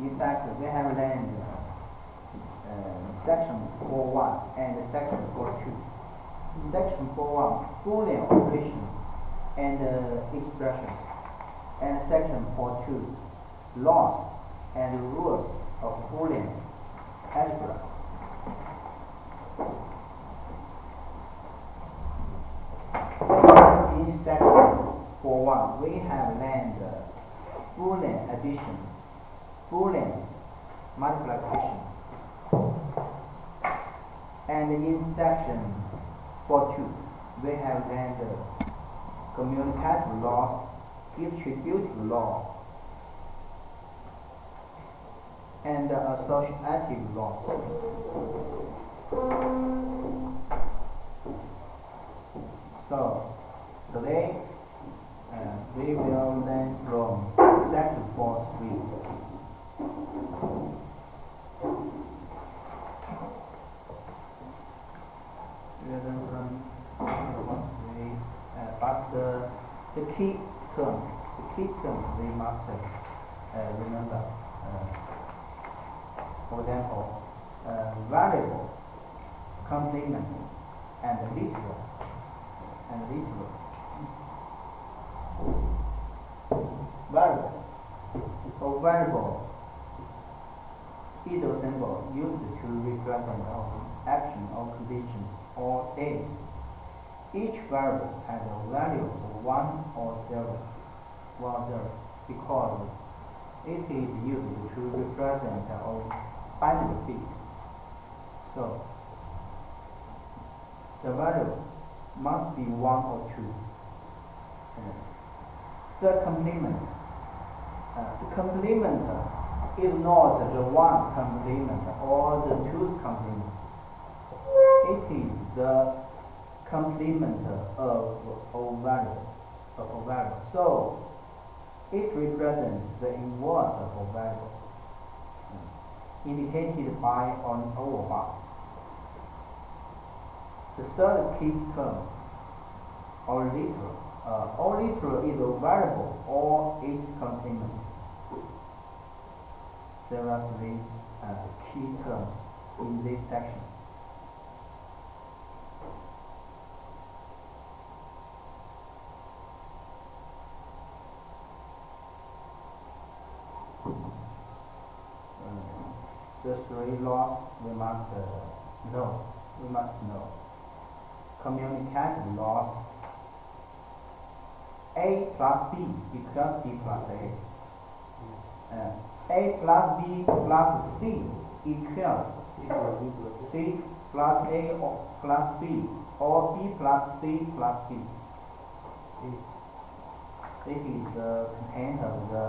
In fact, we have learned section 4.1 and section 4.2. Section 4.1, Boolean operations and expressions, and section 4.2, laws and rules of Boolean algebra. In section 4.1, we have learned Boolean addition, Boolean multiplication, and in section 4.2, we have learned commutative laws, distributive law, and associative laws. So today we will learn from section 4.3. But the key terms we must remember. For example, variable, complement, and literal. Variable. For variable, either symbol used to represent an action or condition or date. Each variable has a value of 1 or 0, because it is used to represent a binary bit. So the value must be 1 or 2. The complement. The complement is not the 1's complement or the 2's complement. It is the complement of a variable. So it represents the inverse of a variable, indicated by an overbar. The third key term, or literal. Or literal is a variable or its complement. There are three key terms in this section. The three laws we must know. Commutative laws. A plus B equals B plus A. A plus B plus C equals C plus A or plus B, or B plus C plus B. This is the content of the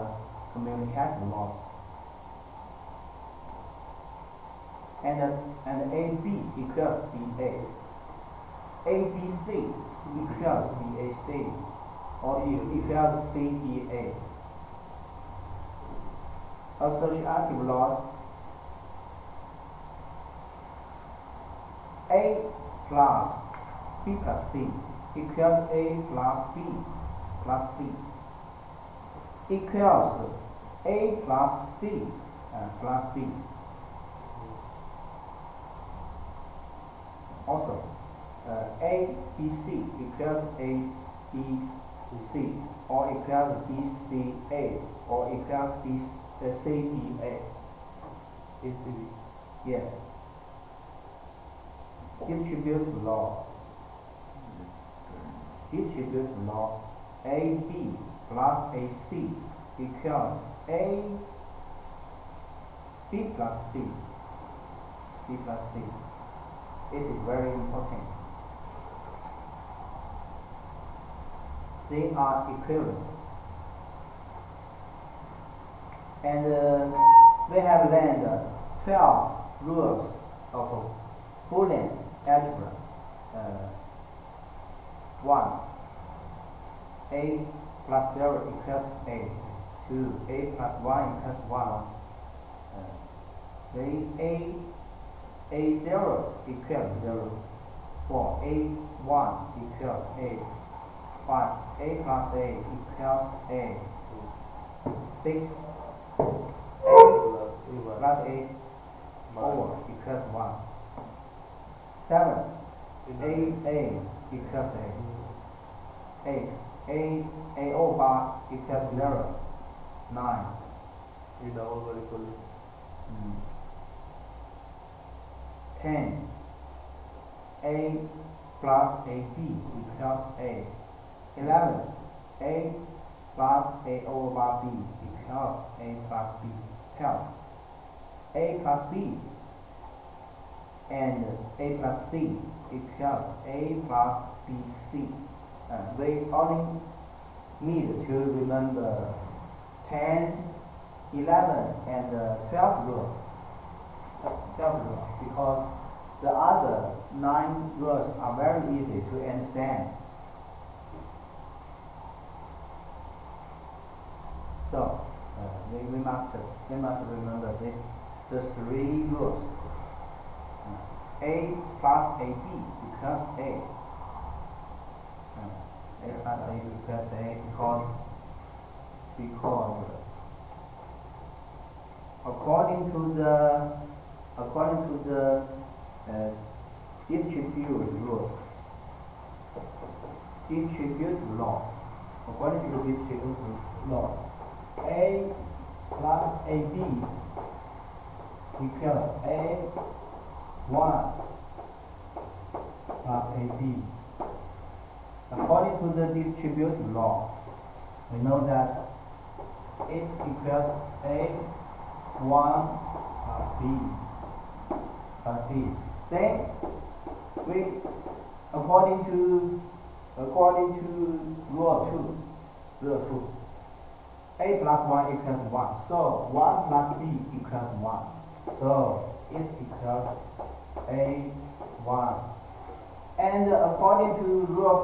commutative laws. And AB equals BA. ABC equals BAC, or equals CBA. Associative laws. A plus B plus C equals A plus B plus C equals A plus C plus B. Also, A, B, C equals A, B, C, or equals B, C, A, or equals B, C, B, A. Yes. Distributive law. A, B plus A, C equals A, B plus C. It is very important. They are equivalent. And we have learned 12 rules of Boolean algebra. 1. A plus 0 equals A. 2. A plus 1 equals 1. 3. A0 equals 0. 4. A1 equals A. 5. A plus A equals A. 6. A plus A over equals 1. 7. A equals A. 8. A over equals 0. 9. In the over equal 10. A plus AB equals A. 11. A plus A over B equals A plus B. 12. A plus B and A plus C equals A plus BC. We only need to remember 10, 11, and 12 rules. 12 rules, because the other 9 rules are very easy to understand. So we must remember this. The 3 rules. A plus AB equals A. A plus AB equals A because according to the distribute law. According to the distribute law, A plus AB equals A1 plus AB. According to the distribute law, we know that it equals A1 plus B. Then we according to rule 2, A plus 1 equals 1. So 1 plus B equals 1. So it equals A1. And according to rule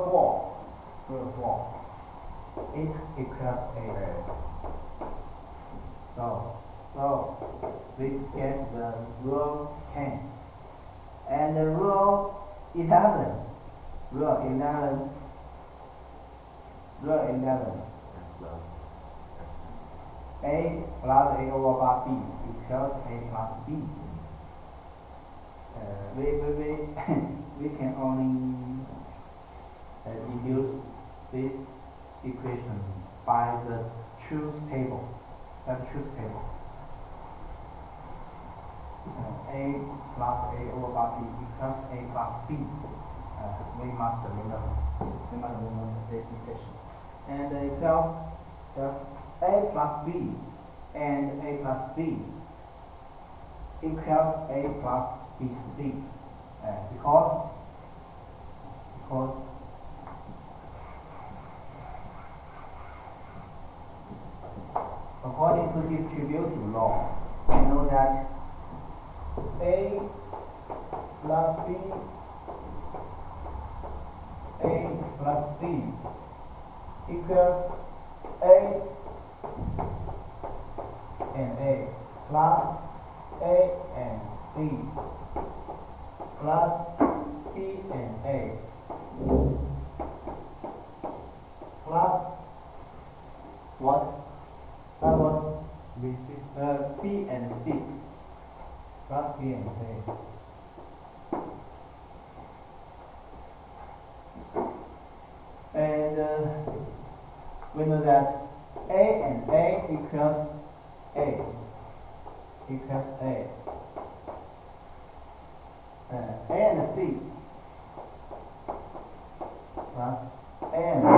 4, it equals A. So we get the rule 10. And the rule 11. A plus A over B equals A plus B. We can only deduce this equation by the truth table. A plus A over B equals A plus B. We must remember this equation. And 12, A plus B and A plus C equals A plus BC. Because according to distributive law, we know that A plus B, A plus C equals A and A plus A and C plus B and A plus what? B and C plus B and C. And we know that A and A equals A. A and C plus A and B,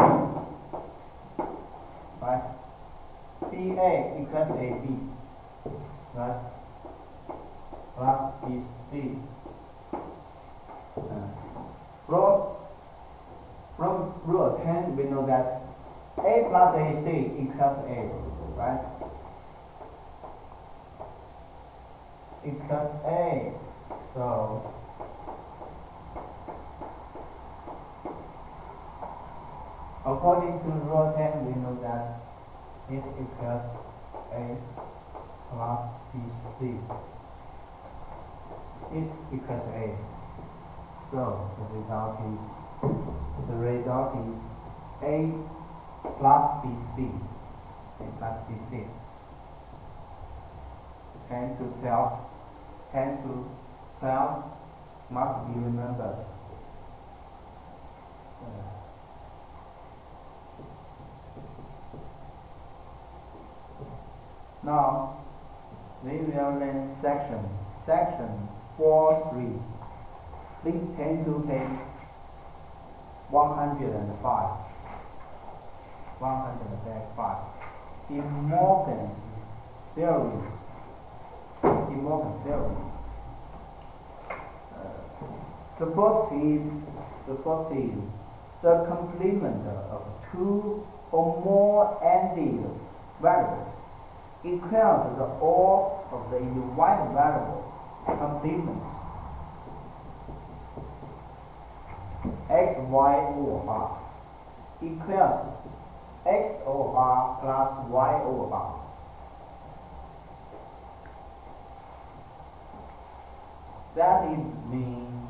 right? BA equals AB plus BC. From rule 10, we know that A plus AC equals A, right? Equals A. So according to rule 10, we know that it equals A plus BC. It equals A. So the result is A plus BC. A plus BC. 10 to 12. 10 to 12 must be remembered. Now, we will learn section 4.3. Please turn to page 105. 105. In Morgan's theory. The first is the complement of two or more ended variables equals the all of the individual variable complements x, y over bar equals x over bar plus y over bar. That is mean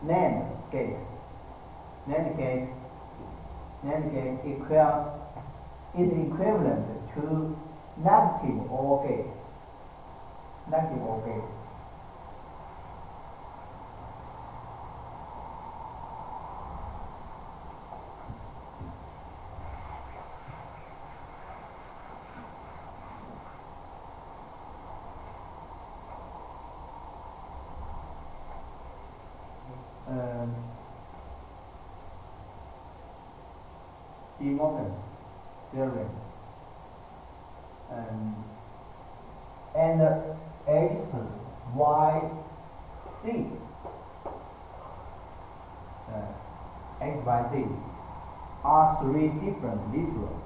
NAND gate equals is equivalent to negative OR gate. Morgan's theorem and x, y, z x, y, z are three different literals.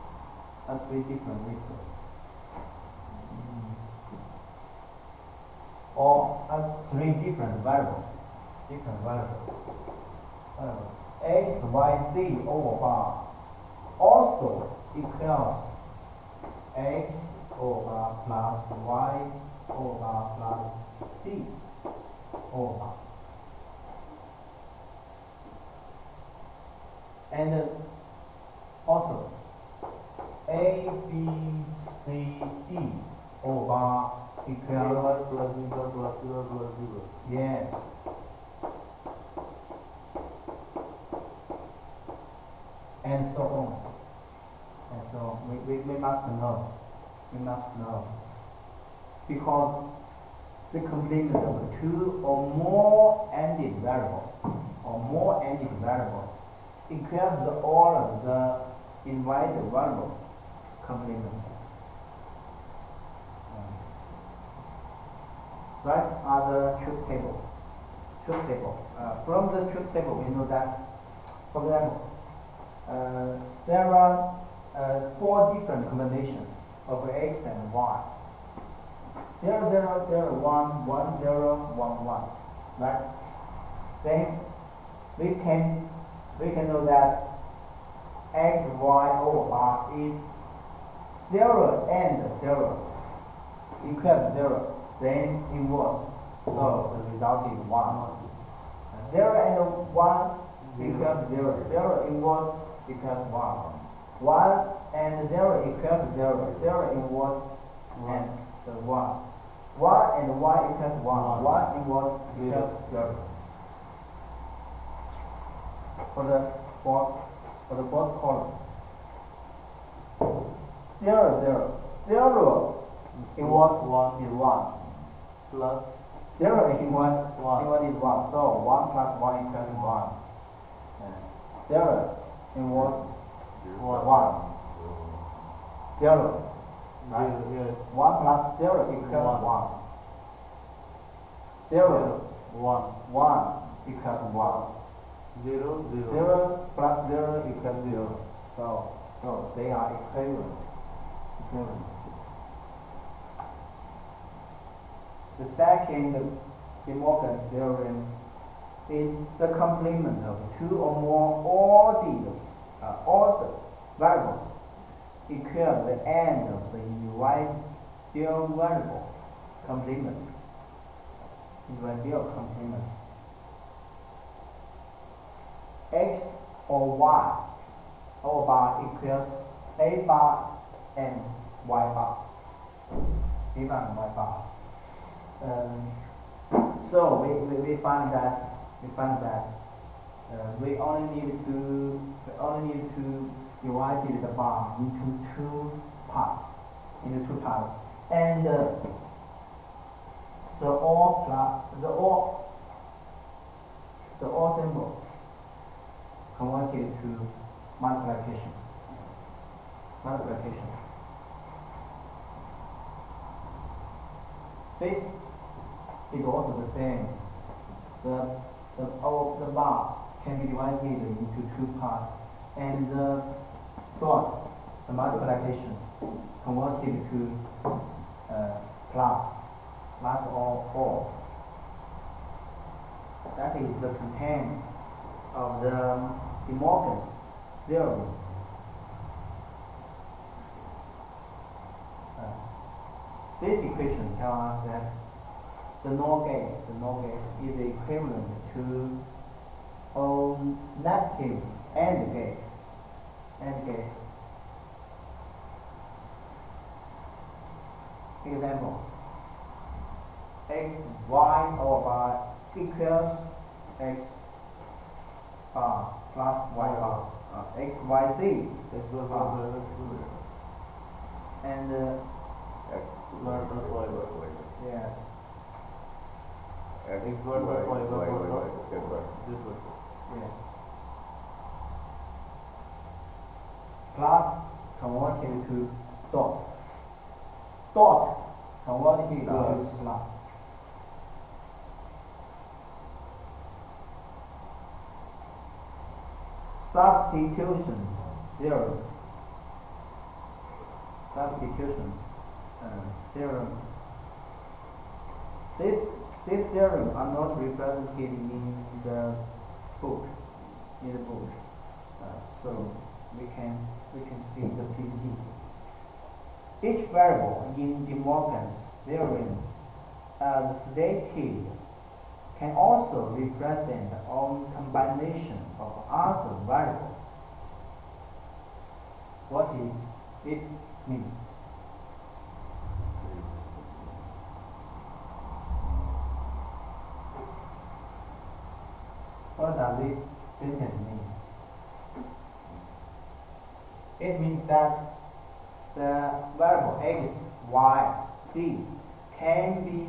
Or three different variables. X, y, z over bar also equals x over plus y over plus z over. And also a, b, c, d over equals plus beta plus 0 plus 0. Yes. And so on. And so we must know. Because the complement of two or more ended variables equals the all of the invited variable complements. Right? Are the truth table. From the truth table, we know that, for example, there are four different combinations of x and y. 0, 0, 0, 1, 1, 0, 1, 1. Right? Then we can know that x, y over r is 0 and 0 equals 0. Then inverse. So the result is 1. 0 and 1 equals 0. 0 inverse equals 1. 1 and 0 equals 0. 0 inverse and 1. 1 and y equals 1. 1 inverse equals 0. For the fourth column. 0, 0. 0 inverse 1 is 1. Plus 0 in 1 is 1. So 1 plus 1 equals 1. 0 inverse 1. 0. Right? Yes. 1 plus 0 equals 1. 0. 1 equals 1. 0, 0. 0 plus 0 equals 0. So they are equivalent. The second De Morgan's theorem is the complement of two or more ordered variables equal the end of the individual variable complements. X or y over bar equals a bar and y bar given y bar. So we find that we only need to divide the bar into two parts, and the or symbol converted to multiplication. This is also the same. The bar can be divided into two parts, and the dot, the multiplication, converted to plus or. That is the content of the De Morgan's theorem. This equation tells us that the NOR gate is equivalent to negative AND gate. Example: x y over bar equals x bar plus y bar, x y z, and yes. Yes. Plus converted to dot. Converted to plus. Substitution theorem. This theorem are not represented in the book. So we can see the PPT. Each variable in De Morgan's theorem, as stated, can also represent a combination of other variables. What is it mean? What does this sentence mean? It means that the variable x, y, z can be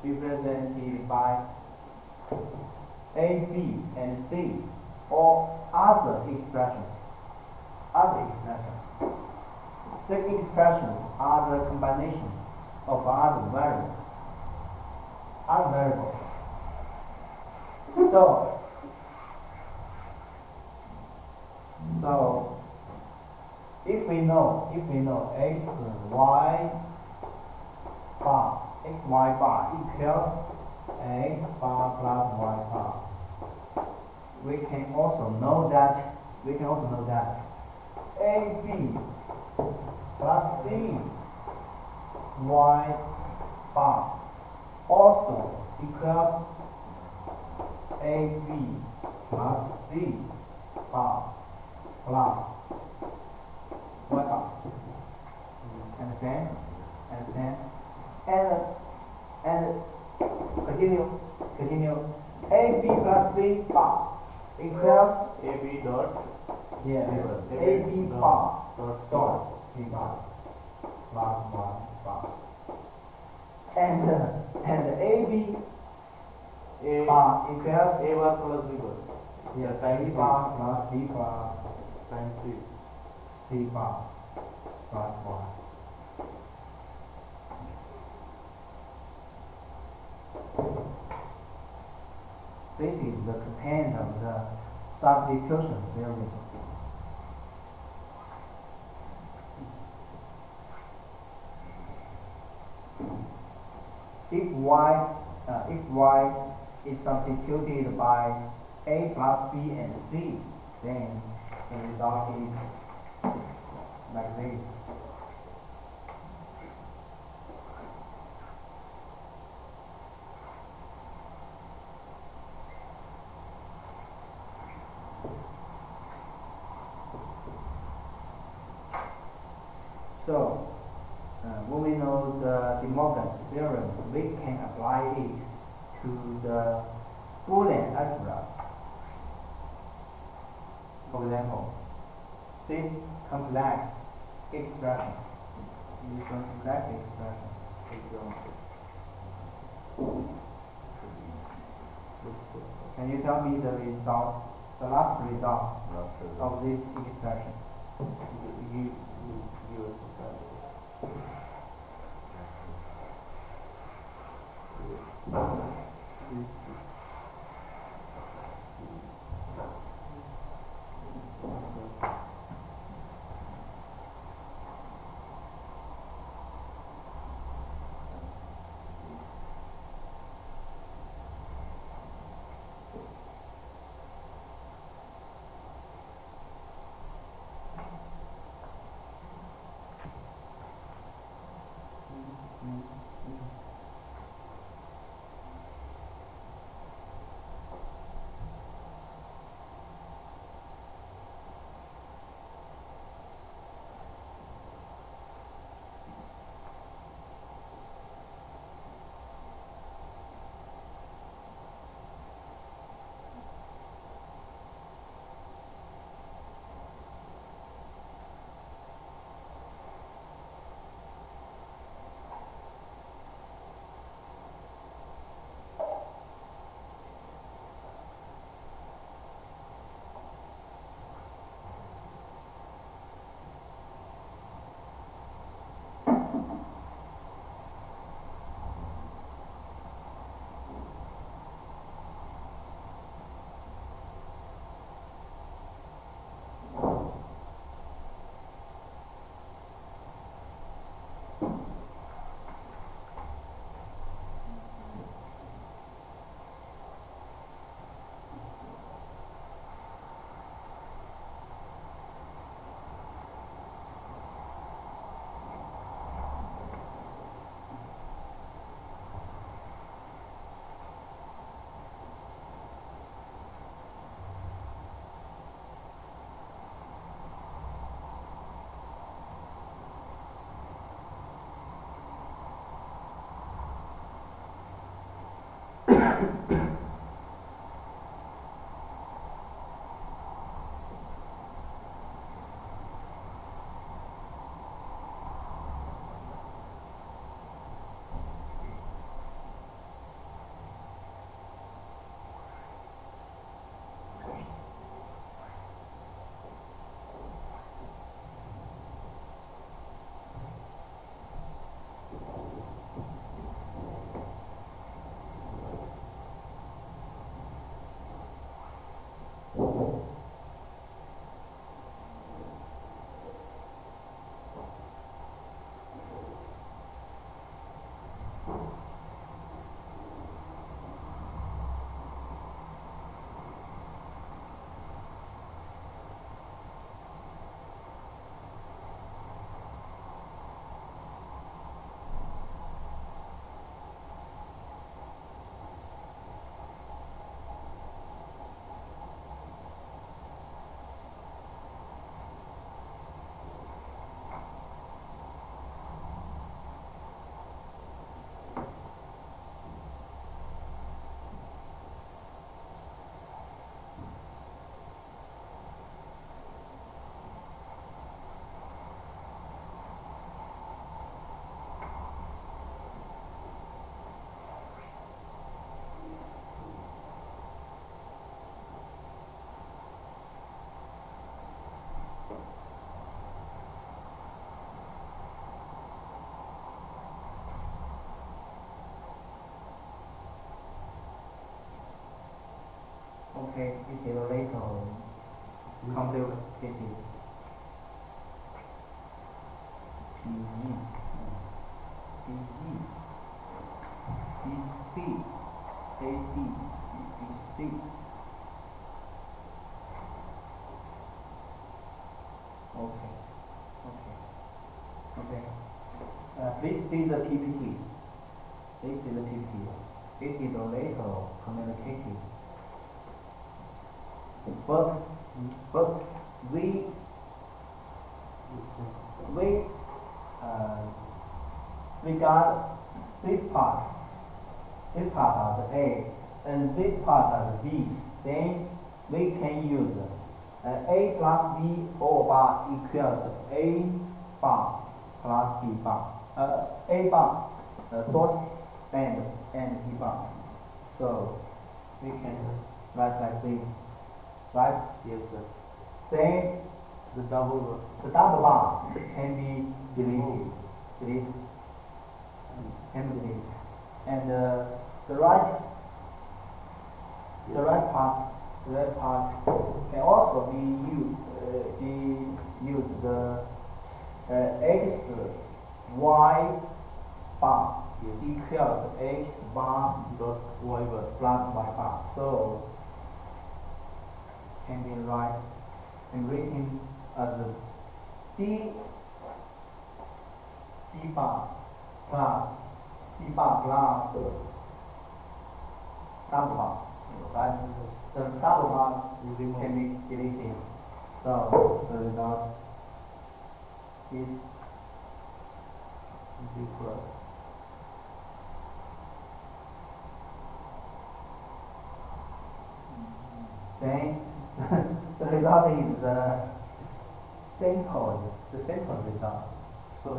represented by a, b, and c, or other expressions. The expressions are the combination of other variables. So if we know x y bar equals x bar plus y bar, we can also know that ab plus c y bar also equals ab plus c bar plus y bar. Understand? And continue. ab plus c bar equals AB dot ab bar dot c bar plus y bar. And ab bar equals A bar plus B bar. B bar plus B bar Times C. C bar plus y. This is the content of the substitution theorem. If y is substituted by a plus b and c, then the result is like this. So, when we know the De Morgan's theorem, we can apply it to the Boolean algebra. For example, this complex expression. Can you tell me the result, the last result of this expression? Okay, it is a little complicated. B-E, B-E, B-C, A-D, B-C. Okay, okay, okay. Please see the PPT. Please see the PPT. It is a little complicated. But we we got this part of the A, and this part of the B. Then we can use A plus B all bar equals A bar plus B bar. A bar dot and B bar. So we can write like this, right? Yes, sir. Then The double the double bar can be deleted, can be deleted, and the right part can also be used the x y bar equals x bar dot y bar. plus y bar. So can be written as d bar plus double bar. Right? The double bar can be deleted. So the result is equal. Then the result is the simple result. So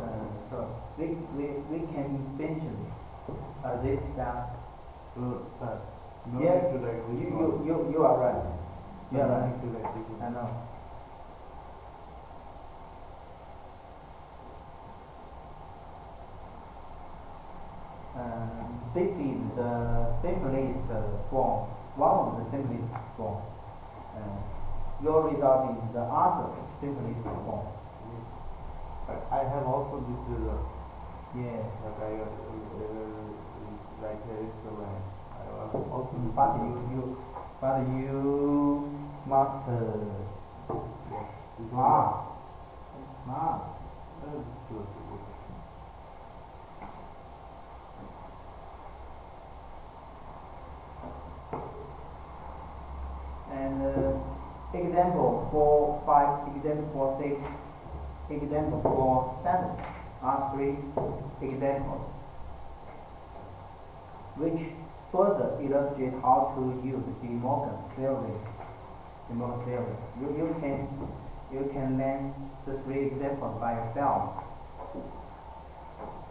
we can mention this that. Sir, no Yes, need to write this one. you are right. You are No right. need to write this I one. know. This is the simplest form, one of the simplest form. Your result is the other simplest form. But I have also this result. Yeah. That I like here is the line. I have also this But result. you must Yes, this smart. That is good. And example 4, 5, example 6, example 7 are 3 examples which further illustrate how to use De Morgan's theory. You can learn the 3 examples by yourself.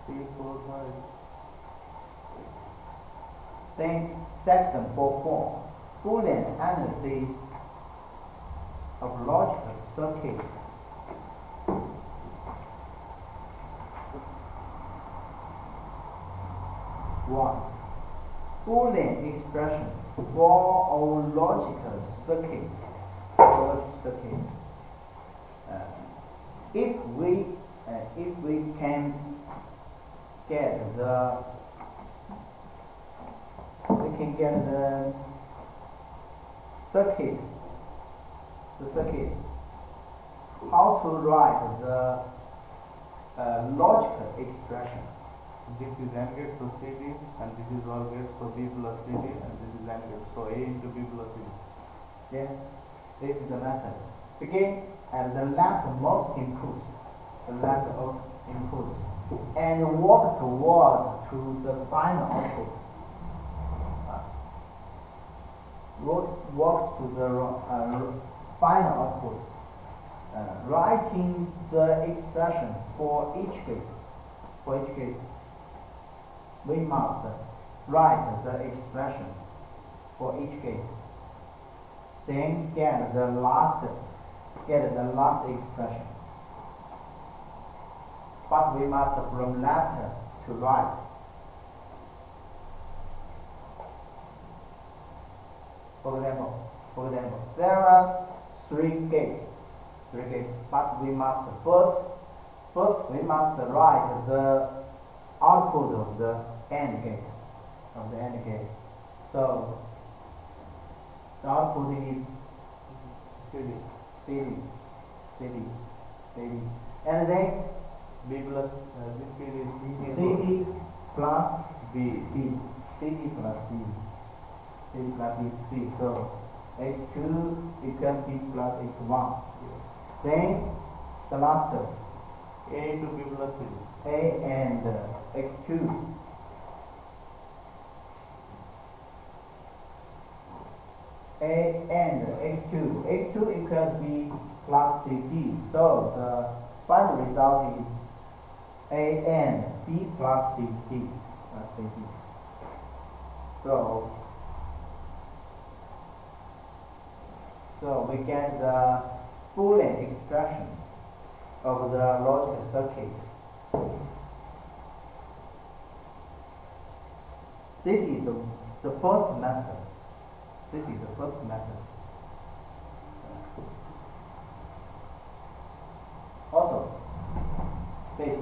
3, 4, 5. Then section 4.4, Boolean analysis of logical circuits. One, Boolean expression for our logical circuit. If we can get the circuit, how to write the logical expression. This is AND gate, so CD, and this is OR gate, so B plus CD, and this is AND gate, so A into B plus CD. Yes, this is the method. Begin at the leftmost inputs, and walk toward to the final output. Walks to the final output, writing the expression for each gate. We must write the expression for each gate. Then get the last expression. But we must from left to right. For example, there are 3 gates, but we must first we must write the output of the AND gate. So the output is CD, and then B plus, this CD is B. CD plus B. CD plus B is B. So X2 equals B plus X1. Then the last A into B plus CD. A and x2 A and x2 equals b plus cd. So the final result is A and b plus cd. So we get the Boolean expression of the logic circuit. This is the first method. Also, this.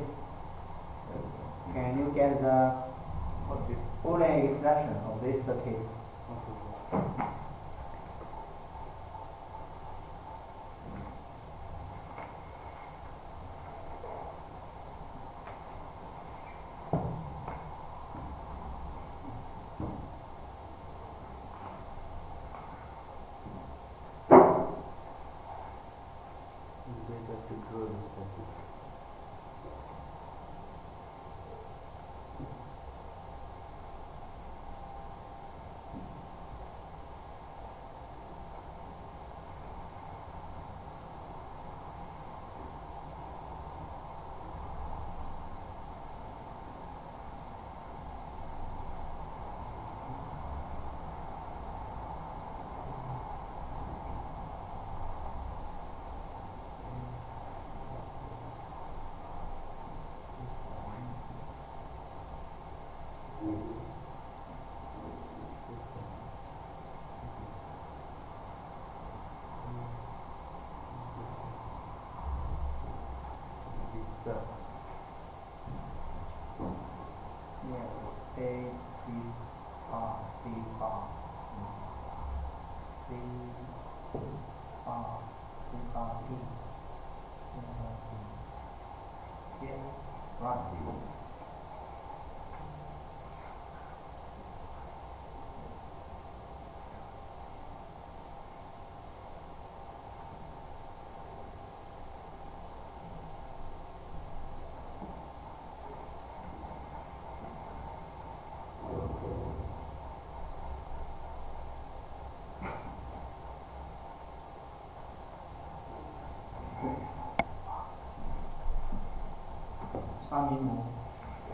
Can you get the Boolean expression of this circuit? A, B, bar, C, bar, C, bar, C, bar, D, yeah, right.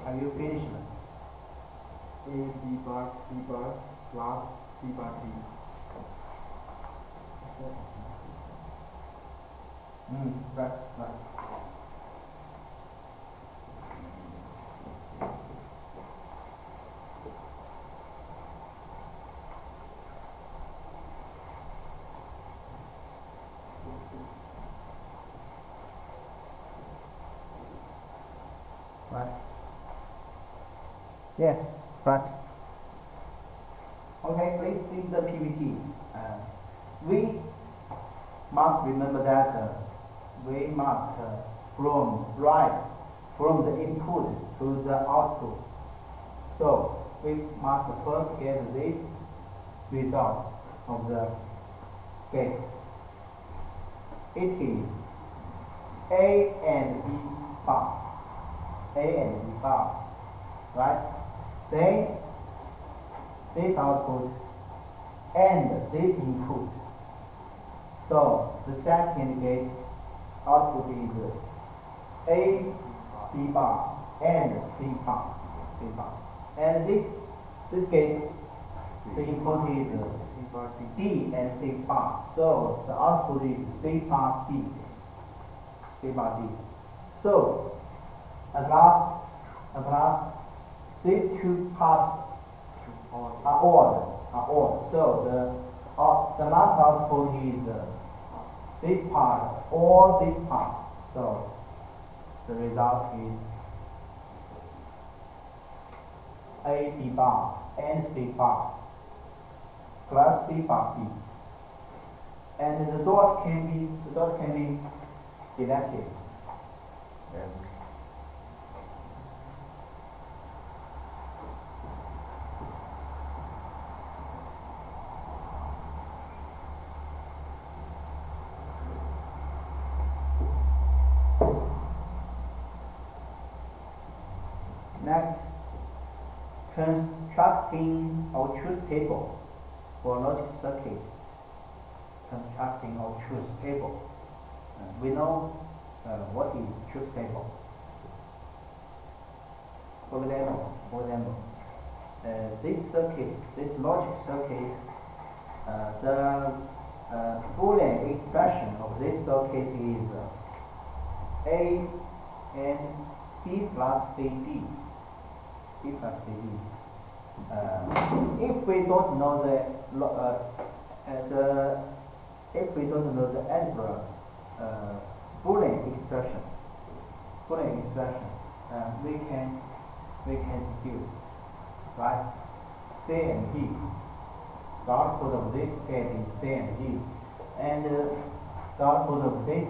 Have you finished? A, B bar, C bar plus C bar D. Right. Right. Yeah, right. Okay, please see the PPT. We must remember that we must from the input to the output. So we must first get this result of the gate. It is A and B bar. A and B bar, right? Then this output and this input. So the second gate output is A, B bar and C bar. And this gate, the input is C bar D. D and C bar. So the output is C bar D. So at last, these two parts are odd. So the last output is this part or this part. So the result is A, B bar and C bar plus C bar B. And the dot can be selected. Next, constructing our truth table for logic circuit. Constructing our truth table. We know what is truth table. For example, this circuit, this logic circuit, the Boolean expression of this circuit is A and B plus CD. B plus CD. If we don't know the algebra Boolean expression, we can deduce, right? C and D. The output of this gate is C and D, and the output of this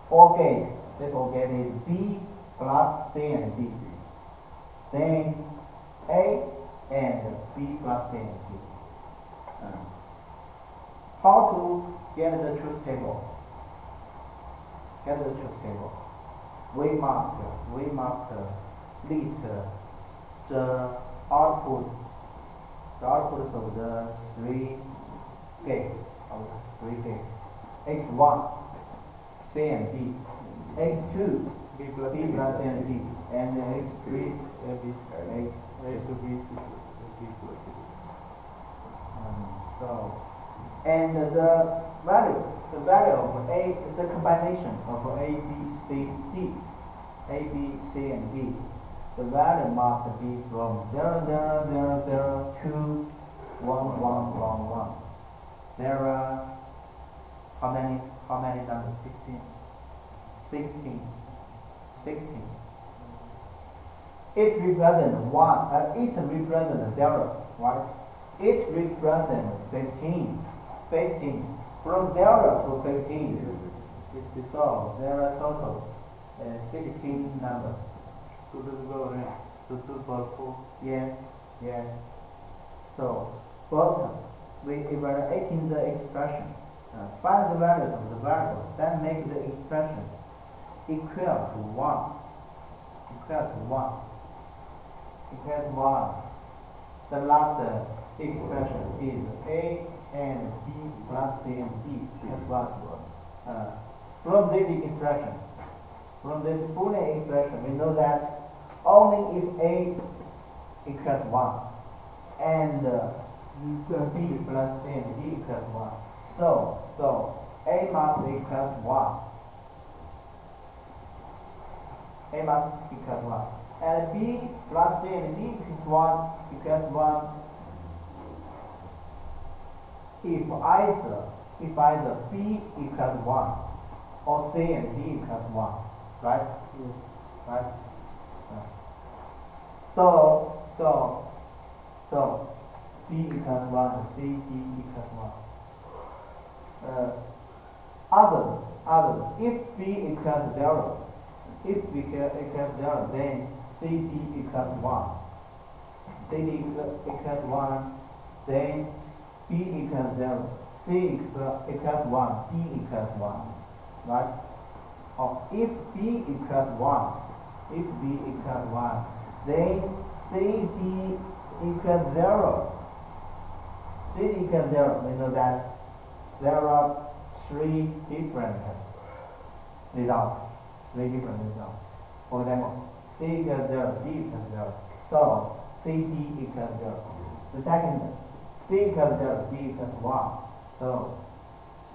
OR gate, is B plus C and D. Then A and B plus C and D. How to get the truth table? We must list the output of the three gates. X1, C and D, X2, B plus C and D, and X3, A to B, C plus C. And the value of A, the combination of A, B, C, D, A, B, C, and D, the value must be from 0, 0, 0, 0 to 1, 1, 1, 1. There are how many numbers? 16. It represents 1. It represents 0, right? It represents 15. From 0 to 15. So there are total 16 numbers. 2 to the power n, so 2 to the power 4. Yeah. So first, we evaluating the expression. Find the values of the variables, then make the expression equal to 1. The last expression is A and B plus C and D plus 1. From this Boolean expression, we know that only if A equals 1 and B plus C and D equals 1. So A must equals 1. And B plus C and D equals 1 if either B equals 1 or C and D equals 1, right? Yes. Right? So B equals 1 and C, D equals 1. Others, if B equals 0, then CD equals 1. CD equals 1, then B equals 0. C equals 1, D equals 1. Right? Or if B equals 1, then CD equals 0. CD equals 0. We know that there are three different results. For example, C equals 0, D equals 0. So CD equals 0. The second, C equals 0, D equals 1. So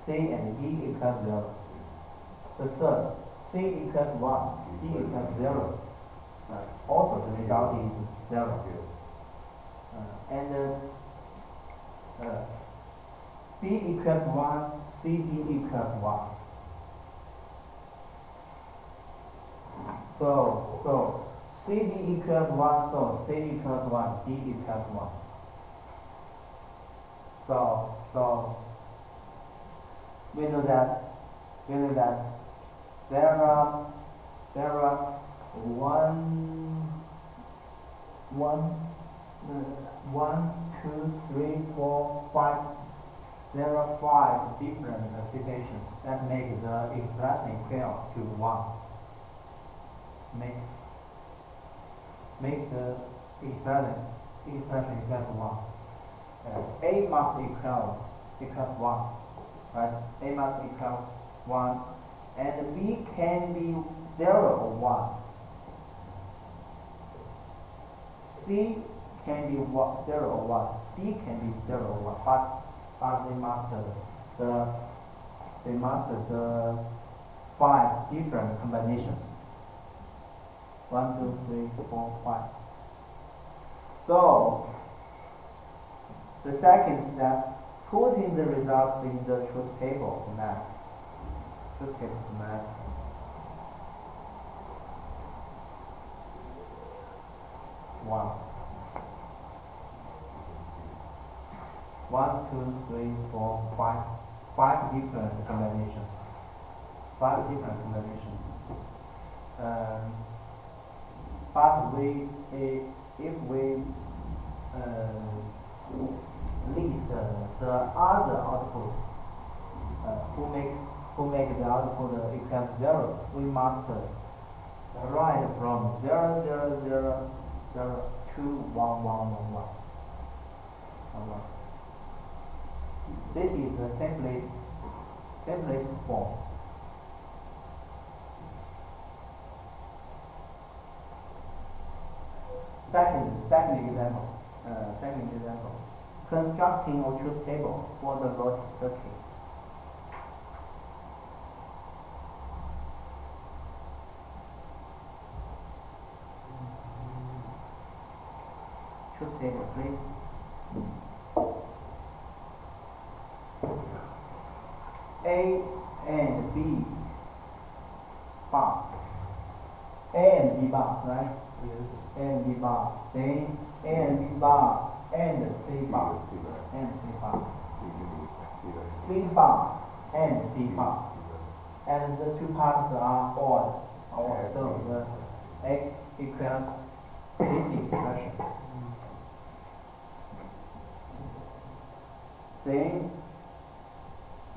C and D equals 0. The third, C equals 1, D equals 0. Also the result is 0. B equals 1, CD equals 1. So CD equals 1, so C equals 1, D equals 1. So we know that there are 5 different situations that make the expression equal to 1. make the expression equal 1. A must equals 1, right? A must equals 1, and B can be 0 or 1. C can be 0 or 1. D can be 0 or 1, but they must the 5 different combinations. 1, 2, 3, 4, 5. So the second step, putting the result in the truth table command. Truth table command. One, 2, 3, 4, 5. 5 different combinations. 5 different combinations. But if we list the other output who make the output equal 0, we must write from 0, 0, 0, 0 to 1, 1, 1, 1. This is the simplest form. Second example. Constructing a truth table for the logic circuit. Truth table, please. A and B bar. A and B bar, right? Yes. A and B bar. Then A and B bar and C bar. And C bar. C bar and D bar. And the two parts are odd. So the X equals this expression. Then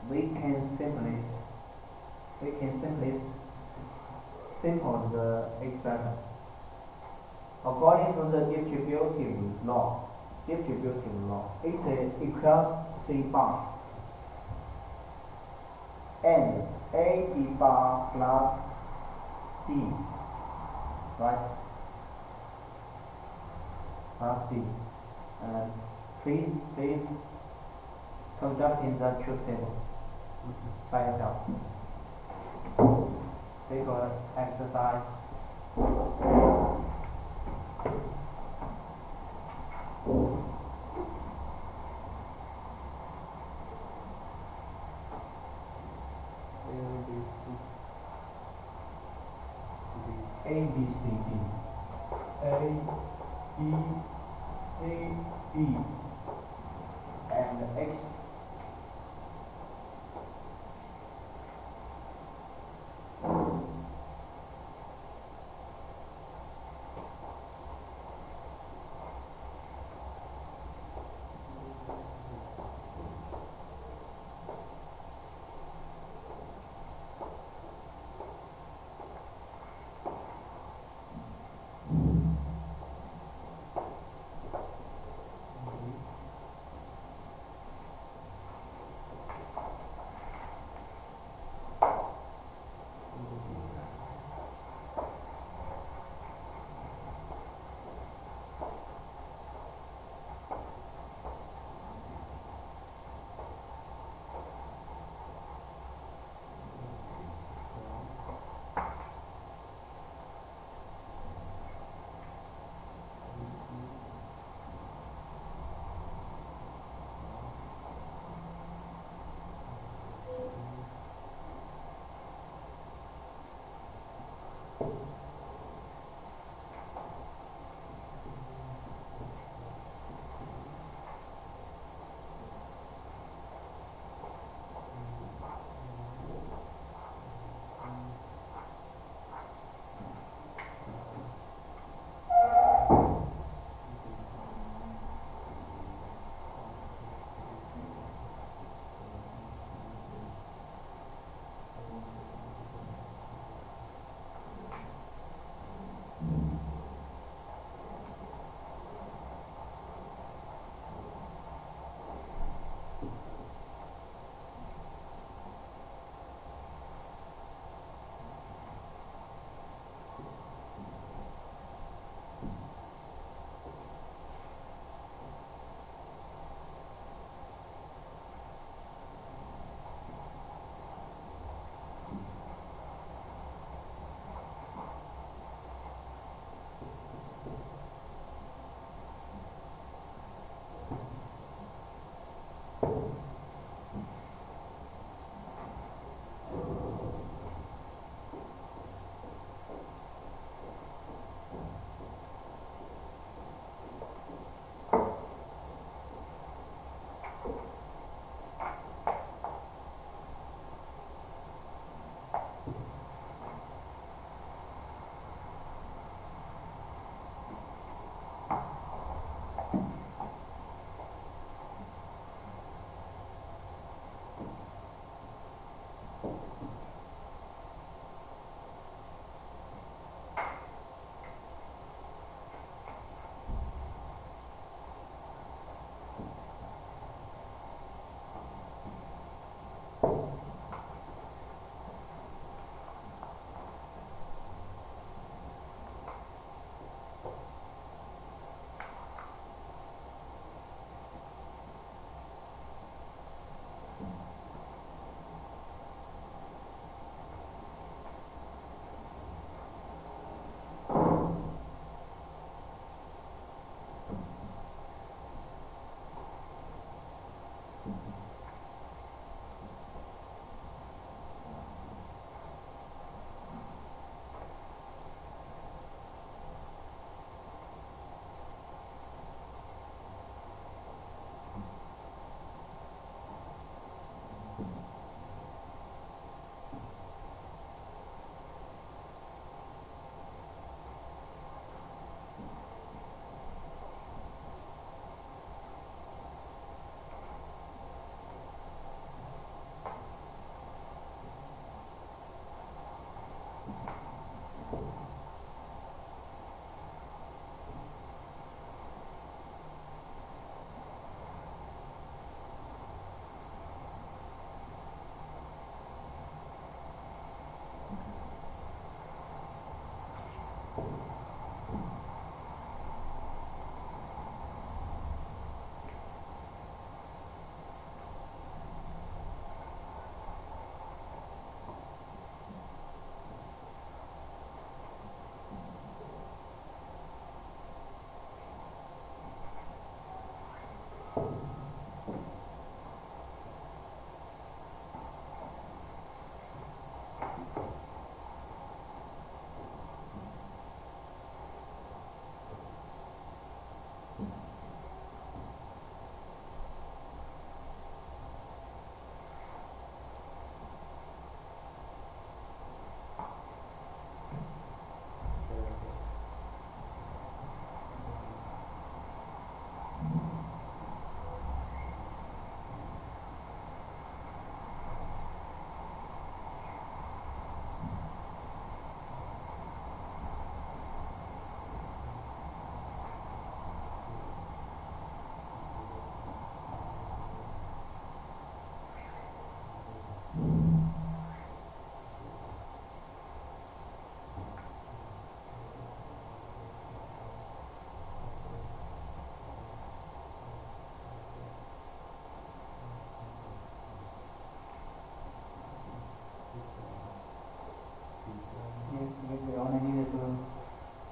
we can simply simple the expression. According to the distributive law, it equals C bar and A B bar plus D, right? Plus D. And please conduct in the truth table by yourself. Take an exercise. A, B, C, D. A, B, C, D. And X.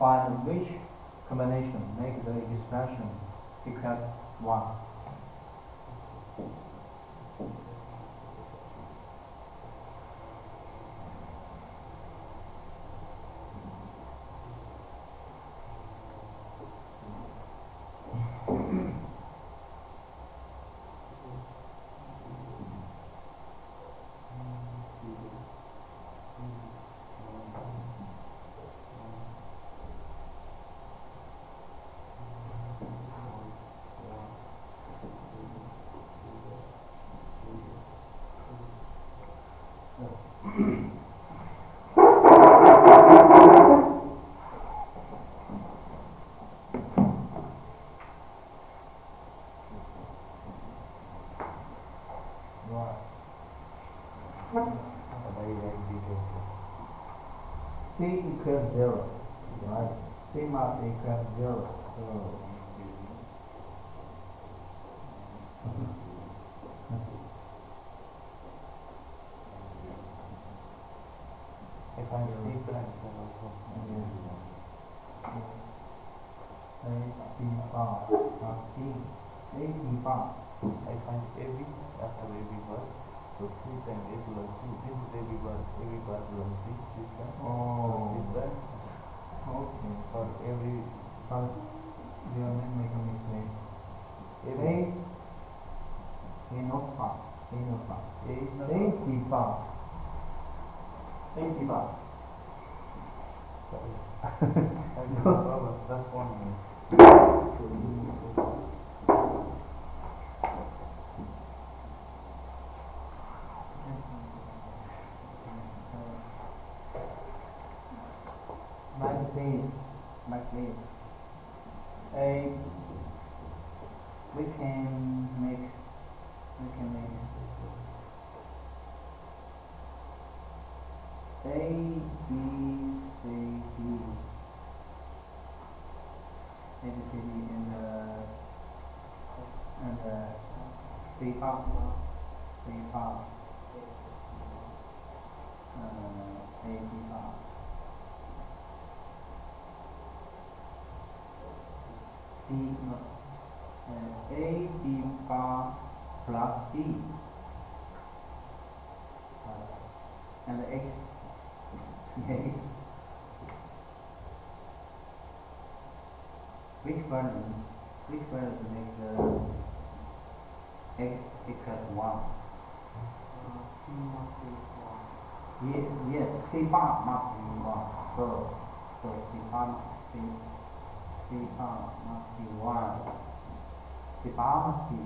find which combination make the expression equal 1. C equals 0, right? C must equal 0. So if I see prime, then also A B bar plus D. A B bar. I find AB after AB bar. So C times A plus B. This is AB bar plus B. This one. Oh. So C prime. Okay. For every But you make a mistake. every A not bar. A not bar. A is not A B bar. A B bar. no problem. That's 1 minute. Like this. A we can make A B C D and C bar A B bar D no, A B bar plus D and X which one make the X equals 1? C must be 1. Yes, C bar must be 1. So C bar must be 1. C bar must be 1.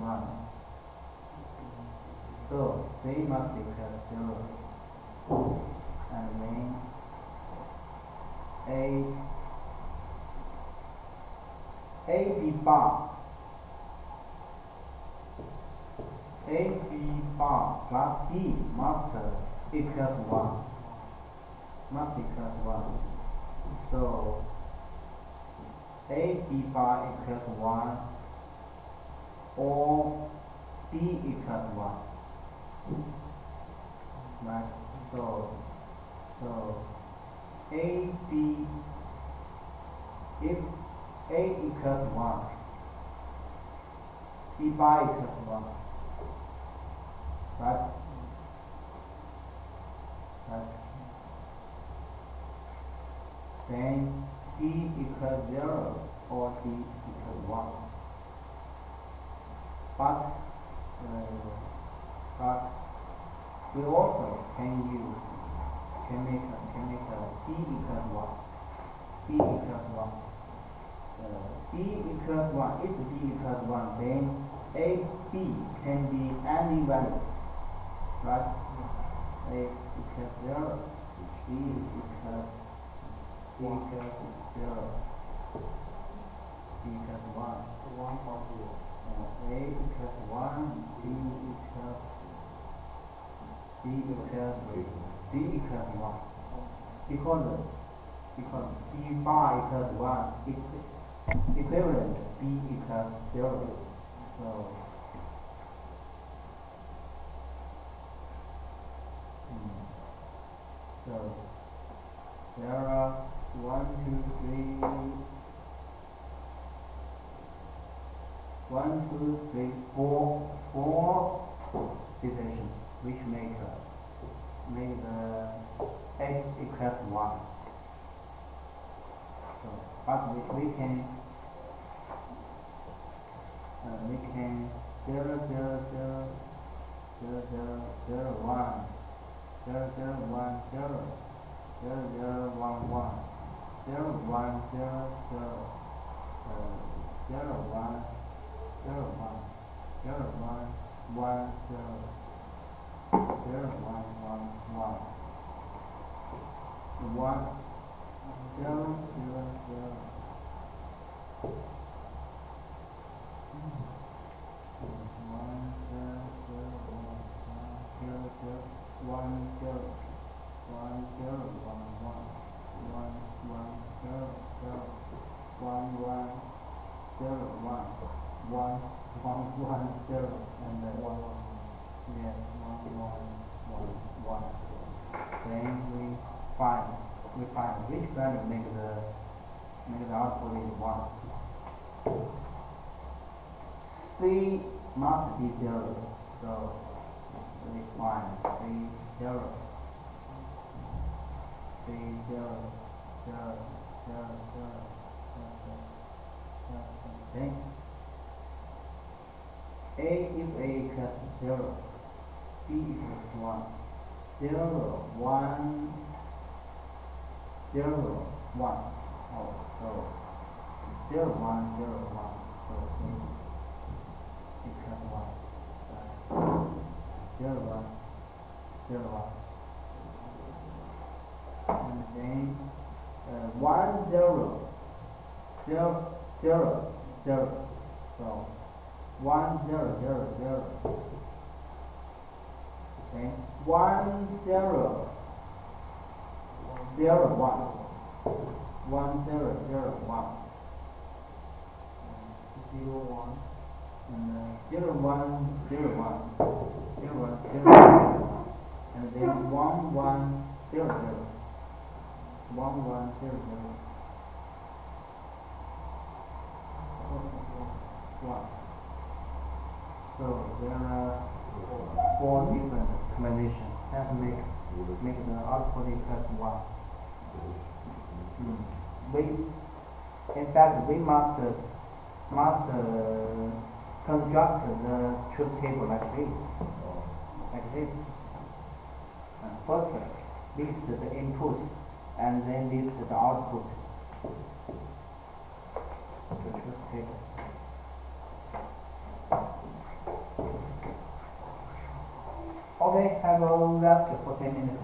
So C must equal 0. And then A B bar plus D must equals 1. So A B bar equals 1 or D equals 1. Right? So A B, if A equals 1, B bar equals 1. Right? Then D equals 0 or D equals 1. But we also can make a D equals 1. D equals 1. D equals 1. If D equals 1, then A, B can be any value. Right? A equals 0. B equals 0. B equals 1. 1 or 0. A equals 1. D equals 1. Because B bar equals 1 equivalent B equals 0. So there are 1, 2, 3, 1, 2, 3, 4 situations which make the x equals 1. So, but we can 0, 0, 0, 0, 0, 0, 1, 0, 0, 1, 0, 0, 0, 1, 1, 0, 1, 0, 0, 0, 1, 0, 1, 0, 1, 1, 0, 0, 1, 1, 1, 1, 0, 0, 0. Then we find which value make the output is 1. C must be 0, so we find C 0, C 0, 0, 0, 0, then A if A equals 0, B equals 1, 0, 1, 0, 1, oh, so 0, 1, 0, 1, so equals 1, 0, 1, 0, 1, and then 1, 0, 0, 0, 0, so 1, 0, 0, 0, okay, 1, 0, 0, 1, 1, 0, 0, 1, 0, 1, and 0, 1, 0, 1, 0, 1, 0, 1, and then 1, 1, 0, 0, 1, 1, 0, 0, 1. So there are 4 different combinations that make the output equals 1. In fact, we must construct the truth table like this. First, list the inputs, and then list the output. The truth table. Okay, have a rest for 10 minutes.